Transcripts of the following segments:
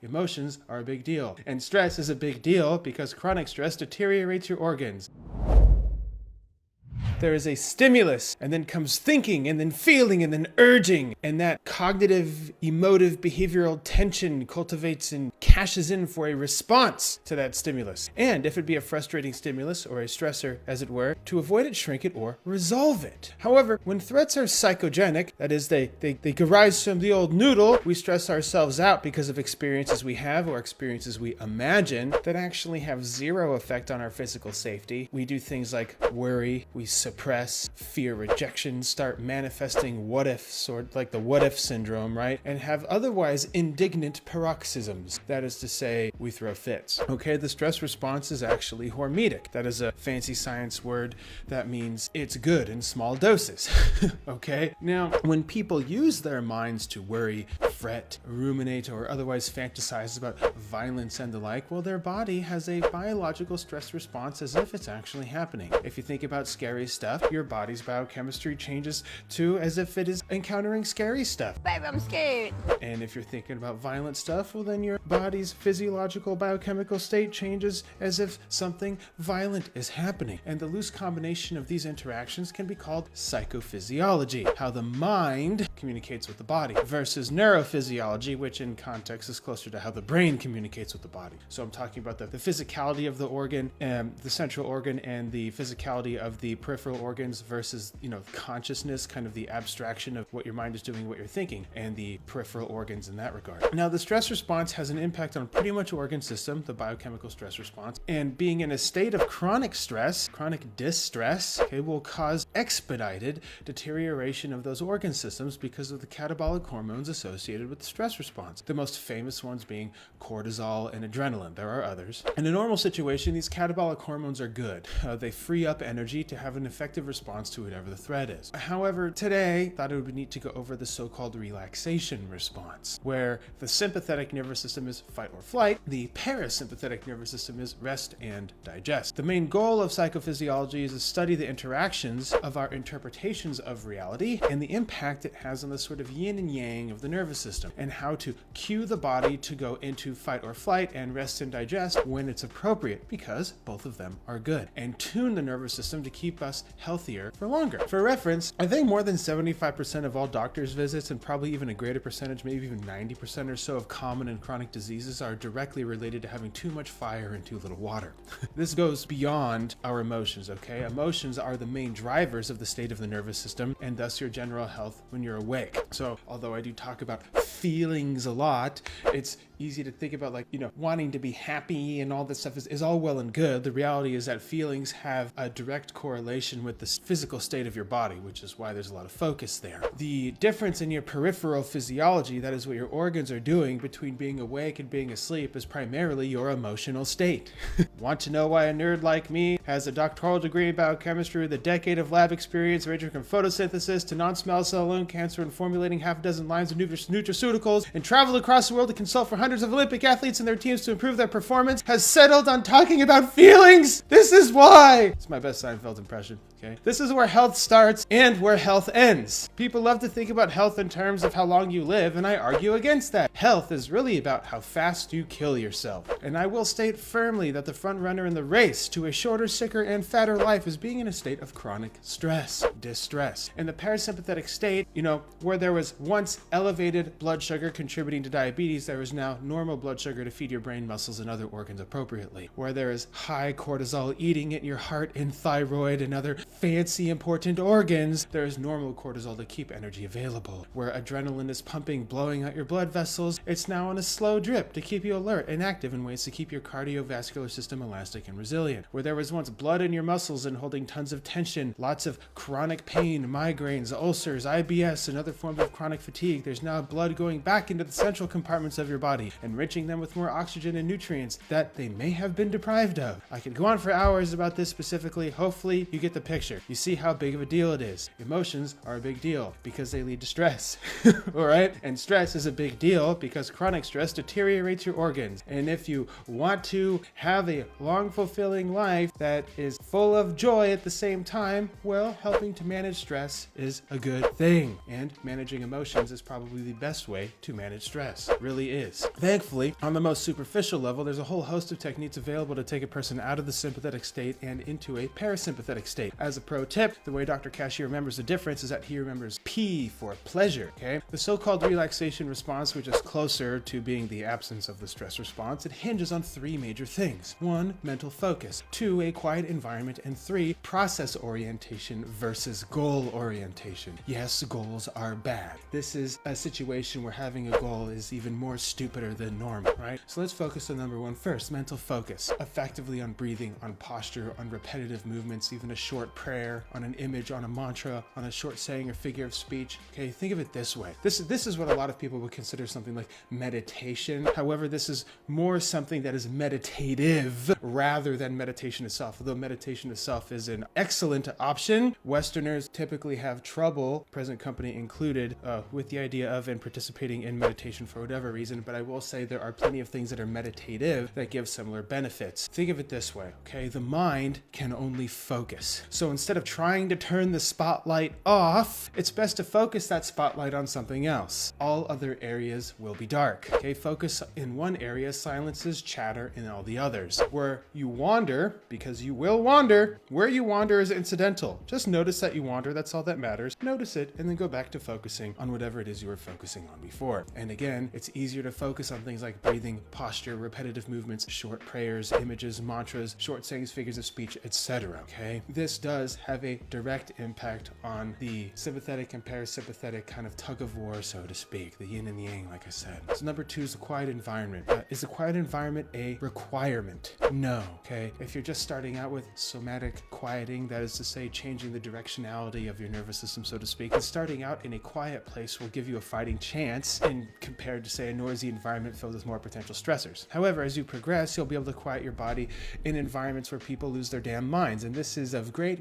Emotions are a big deal. And stress is a big deal because chronic stress deteriorates your organs. There is a stimulus, and then comes thinking, and then feeling, and then urging. And that cognitive, emotive, behavioral tension cultivates and cashes in for a response to that stimulus. And if it be a frustrating stimulus, or a stressor, as it were, to avoid it, shrink it, or resolve it. However, when threats are psychogenic, that is, they arise from the old noodle, we stress ourselves out because of experiences we have or experiences we imagine that actually have zero effect on our physical safety. We do things like worry, we suppress, fear rejection, start manifesting what ifs, sort like the what if syndrome, right? And have otherwise indignant paroxysms. That is to say, we throw fits. Okay, the stress response is actually hormetic. That is a fancy science word that means it's good in small doses. Okay, now when people use their minds to worry, fret, ruminate, or otherwise fantasize about violence and the like, well, their body has a biological stress response as if it's actually happening. If you think about scary stuff, your body's biochemistry changes to as if it is encountering scary stuff. Baby, I'm scared. And if you're thinking about violent stuff, well, then your body's physiological biochemical state changes as if something violent is happening. And the loose combination of these interactions can be called psychophysiology, how the mind communicates with the body, versus neurophysiology, which in context is closer to how the brain communicates with the body. So I'm talking about the physicality of the organ, the central organ, and the physicality of the peripheral organs versus, consciousness, kind of the abstraction of what your mind is doing, what you're thinking, and the peripheral organs in that regard. Now, the stress response has an impact on pretty much organ system, the biochemical stress response, and being in a state of chronic stress, chronic distress, will cause expedited deterioration of those organ systems because of the catabolic hormones associated with the stress response. The most famous ones being cortisol and adrenaline. There are others. In a normal situation, these catabolic hormones are good. They free up energy to have an effective response to whatever the threat is. However, today, I thought it would be neat to go over the so-called relaxation response, where the sympathetic nervous system is fight or flight, the parasympathetic nervous system is rest and digest. The main goal of psychophysiology is to study the interactions of our interpretations of reality and the impact it has on the sort of yin and yang of the nervous system, and how to cue the body to go into fight or flight and rest and digest when it's appropriate, because both of them are good, and tune the nervous system to keep us healthier for longer. For reference, I think more than 75% of all doctor's visits, and probably even a greater percentage, maybe even 90% or so of common and chronic diseases, are directly related to having too much fire and too little water. This goes beyond our emotions, okay? Emotions are the main drivers of the state of the nervous system, and thus your general health when you're awake. So although I do talk about feelings a lot, it's easy to think about wanting to be happy and all this stuff is all well and good. The reality is that feelings have a direct correlation with the physical state of your body, which is why there's a lot of focus there. The difference in your peripheral physiology, that is what your organs are doing between being awake and being asleep, is primarily your emotional state. Want to know why a nerd like me has a doctoral degree in biochemistry with a decade of lab experience ranging from photosynthesis to non-small cell lung cancer and formulating half a dozen lines of nutraceuticals, and traveled across the world to consult for hundreds of Olympic athletes and their teams to improve their performance, has settled on talking about feelings? This is why! It's my best Seinfeld impression. Okay. This is where health starts and where health ends. People love to think about health in terms of how long you live, and I argue against that. Health is really about how fast you kill yourself. And I will state firmly that the front runner in the race to a shorter, sicker, and fatter life is being in a state of chronic stress, distress. In the parasympathetic state, where there was once elevated blood sugar contributing to diabetes, there is now normal blood sugar to feed your brain, muscles, and other organs appropriately. Where there is high cortisol eating at your heart and thyroid and other fancy important organs, there is normal cortisol to keep energy available. Where adrenaline is pumping, blowing out your blood vessels, it's now on a slow drip to keep you alert and active in ways to keep your cardiovascular system elastic and resilient. Where there was once blood in your muscles and holding tons of tension, lots of chronic pain, migraines, ulcers, IBS, and other forms of chronic fatigue, there's now blood going back into the central compartments of your body, enriching them with more oxygen and nutrients that they may have been deprived of. I could go on for hours about this specifically. Hopefully you get the picture. picture. You see how big of a deal it is. Emotions are a big deal because they lead to stress. All right? And stress is a big deal because chronic stress deteriorates your organs. And if you want to have a long, fulfilling life that is full of joy at the same time, well, helping to manage stress is a good thing. And managing emotions is probably the best way to manage stress. It really is. Thankfully, on the most superficial level, there's a whole host of techniques available to take a person out of the sympathetic state and into a parasympathetic state. As a pro tip, the way Dr. Kashey remembers the difference is that he remembers P for pleasure, okay? The so-called relaxation response, which is closer to being the absence of the stress response, it hinges on three major things. 1, mental focus. 2, a quiet environment. And 3, process orientation versus goal orientation. Yes, goals are bad. This is a situation where having a goal is even more stupider than normal, right? So let's focus on number 1 first, mental focus. Effectively on breathing, on posture, on repetitive movements, even a short prayer, on an image, on a mantra, on a short saying or figure of speech. Okay, think of it this way. This is what a lot of people would consider something like meditation. However, this is more something that is meditative rather than meditation itself. Although meditation itself is an excellent option, Westerners typically have trouble, present company included, with the idea of and participating in meditation for whatever reason. But I will say there are plenty of things that are meditative that give similar benefits. Think of it this way, okay? The mind can only focus. So instead of trying to turn the spotlight off, it's best to focus that spotlight on something else. All other areas will be dark, okay? Focus in one area silences chatter in all the others. Where you wander, because you will wander, where you wander is incidental. Just notice that you wander, that's all that matters. Notice it, and then go back to focusing on whatever it is you were focusing on before. And again, it's easier to focus on things like breathing, posture, repetitive movements, short prayers, images, mantras, short sayings, figures of speech, etc. Okay? This does have a direct impact on the sympathetic and parasympathetic kind of tug of war, so to speak, the yin and the yang, like I said. So number 2 is the quiet environment. Is the quiet environment a requirement? No. Okay? If you're just starting out with somatic quieting, that is to say, changing the directionality of your nervous system, so to speak, and starting out in a quiet place will give you a fighting chance in compared to, say, a noisy environment filled with more potential stressors. However, as you progress, you'll be able to quiet your body in environments where people lose their damn minds, and this is of great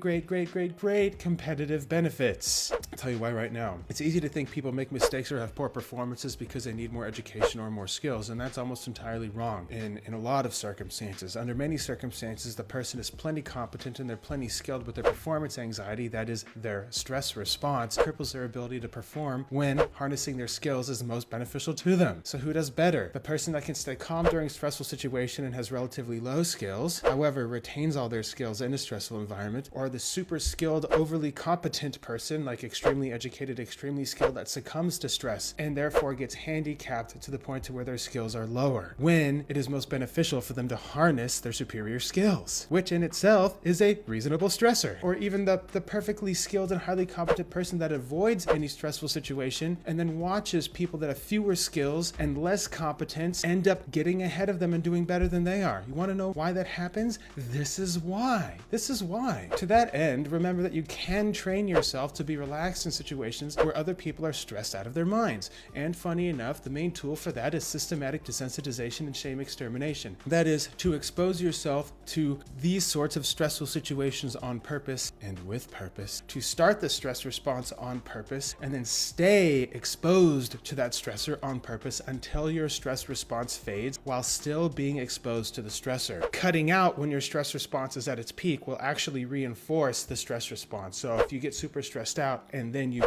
competitive benefits. I'll tell you why right now. It's easy to think people make mistakes or have poor performances because they need more education or more skills, and that's almost entirely wrong in a lot of circumstances. Under many circumstances, the person is plenty competent and they're plenty skilled, but their performance anxiety, that is their stress response, cripples their ability to perform when harnessing their skills is the most beneficial to them. So who does better? The person that can stay calm during a stressful situation and has relatively low skills, however, retains all their skills in a stressful environment, or the super skilled, overly competent person, like extremely educated, extremely skilled, that succumbs to stress and therefore gets handicapped to the point to where their skills are lower, when it is most beneficial for them to harness their superior skills, which in itself is a reasonable stressor. Or even the perfectly skilled and highly competent person that avoids any stressful situation and then watches people that have fewer skills and less competence end up getting ahead of them and doing better than they are. You want to know why that happens? This is why. To that end, remember that you can train yourself to be relaxed in situations where other people are stressed out of their minds. And funny enough, the main tool for that is systematic desensitization and shame extermination. That is, to expose yourself to these sorts of stressful situations on purpose and with purpose, to start the stress response on purpose, and then stay exposed to that stressor on purpose until your stress response fades while still being exposed to the stressor. Cutting out when your stress response is at its peak will actually reinforce the stress response. So if you get super stressed out and then you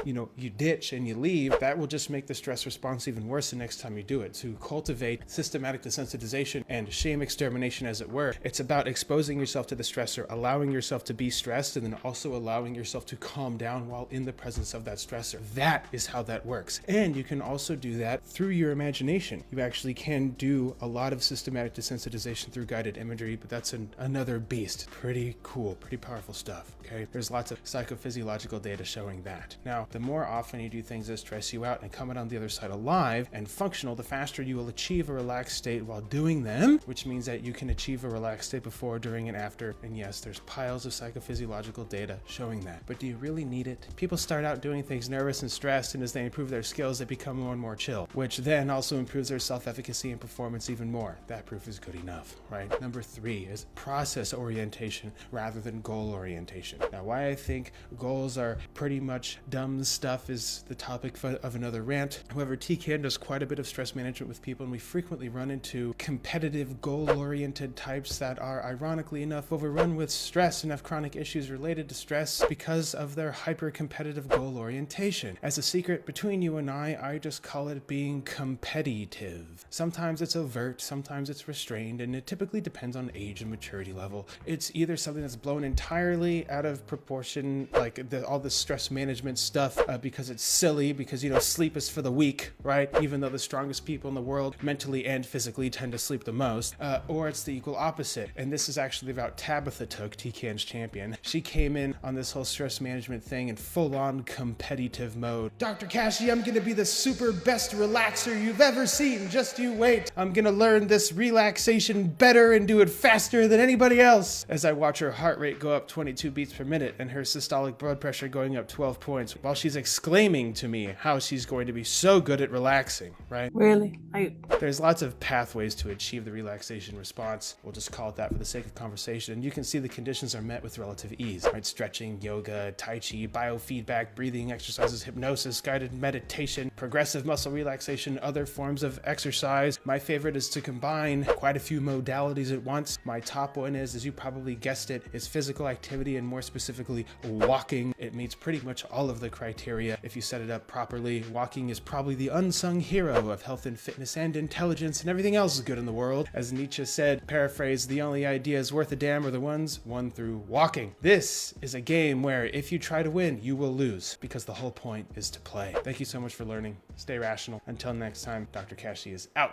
ditch and you leave, that will just make the stress response even worse the next time you do it. To cultivate systematic desensitization and shame extermination, as it were, it's about exposing yourself to the stressor, allowing yourself to be stressed, and then also allowing yourself to calm down while in the presence of that stressor. That is how that works. And you can also do that through your imagination. You actually can do a lot of systematic desensitization through guided imagery, but that's another beast. Pretty cool, pretty powerful stuff, okay? There's lots of psychophysiological data showing that. Now, the more often you do things that stress you out and come out on the other side alive and functional, the faster you will achieve a relaxed state while doing them, which means that you can achieve a relaxed state before, during, and after. And yes, there's piles of psychophysiological data showing that. But do you really need it? People start out doing things nervous and stressed, and as they improve their skills, they become more and more chill, which then also improves their self-efficacy and performance even more. That proof is good enough, right? Number 3 is process orientation rather than goal orientation. orientation. Now, why I think goals are pretty much dumb stuff is the topic of another rant. However, TCAN does quite a bit of stress management with people, and we frequently run into competitive, goal-oriented types that are, ironically enough, overrun with stress and have chronic issues related to stress because of their hyper-competitive goal orientation. As a secret between you and I just call it being competitive. Sometimes it's overt, sometimes it's restrained, and it typically depends on age and maturity level. It's either something that's blown entirely out of proportion, like all the stress management stuff, because it's silly, because, sleep is for the weak, right? Even though the strongest people in the world, mentally and physically, tend to sleep the most, or it's the equal opposite. And this is actually about Tabitha Took, TCAN's champion. She came in on this whole stress management thing in full-on competitive mode. Dr. Kashey, I'm gonna be the super best relaxer you've ever seen. Just you wait. I'm gonna learn this relaxation better and do it faster than anybody else. As I watch her heart rate go up 22 beats per minute and her systolic blood pressure going up 12 points while she's exclaiming to me how she's going to be so good at relaxing, right? Really? There's lots of pathways to achieve the relaxation response. We'll just call it that for the sake of conversation. And you can see the conditions are met with relative ease, right? Stretching, yoga, tai chi, biofeedback, breathing exercises, hypnosis, guided meditation, progressive muscle relaxation, other forms of exercise. My favorite is to combine quite a few modalities at once. My top one is, as you probably guessed it, is physical activity, and more specifically, walking. It meets pretty much all of the criteria if you set it up properly. Walking is probably the unsung hero of health and fitness and intelligence and everything else good in the world. As Nietzsche said, paraphrase, the only ideas worth a damn are the ones won through walking. This is a game where if you try to win, you will lose, because the whole point is to play. Thank you so much for learning. Stay rational. Until next time, Dr. Kashey is out.